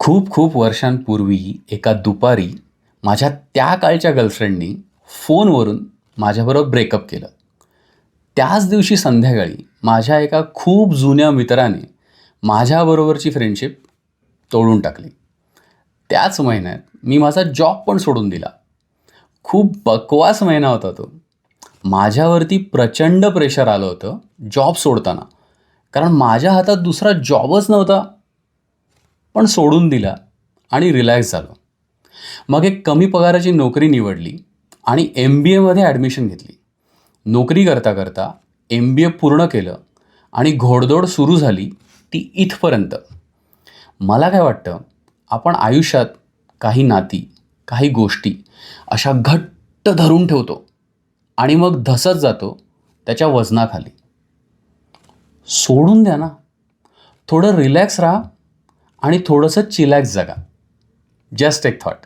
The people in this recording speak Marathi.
खूप खूप वर्षांपूर्वी एका दुपारी माझ्या त्या काळच्या गर्लफ्रेंडनी फोनवरून माझ्याबरोबर ब्रेकअप केलं. त्याच दिवशी संध्याकाळी माझ्या एका खूप जुन्या मित्राने माझ्याबरोबरची फ्रेंडशिप तोडून टाकली. त्याच महिन्यात मी माझा जॉब पण सोडून दिला. खूप बकवास महिना होता तो. माझ्यावरती प्रचंड प्रेशर आलं होतं जॉब सोडताना, कारण माझ्या हातात दुसरा जॉबच नव्हता. पण सोडून दिला आणि रिलॅक्स झालो. मग एक कमी पगाराची नोकरी निवडली आणि MBAमध्ये ॲडमिशन घेतली. नोकरी करता करता MBA पूर्ण केलं आणि घोडदौड सुरू झाली ती इथपर्यंत. मला काय वाटतं, आपण आयुष्यात काही नाती, काही गोष्टी अशा घट्ट धरून ठेवतो आणि मग धसत जातो त्याच्या वजनाखाली. सोडून द्या ना. थोडं रिलॅक्स राहा आणि थोडंसं चिलॅक्स जगा. जस्ट एक थॉट.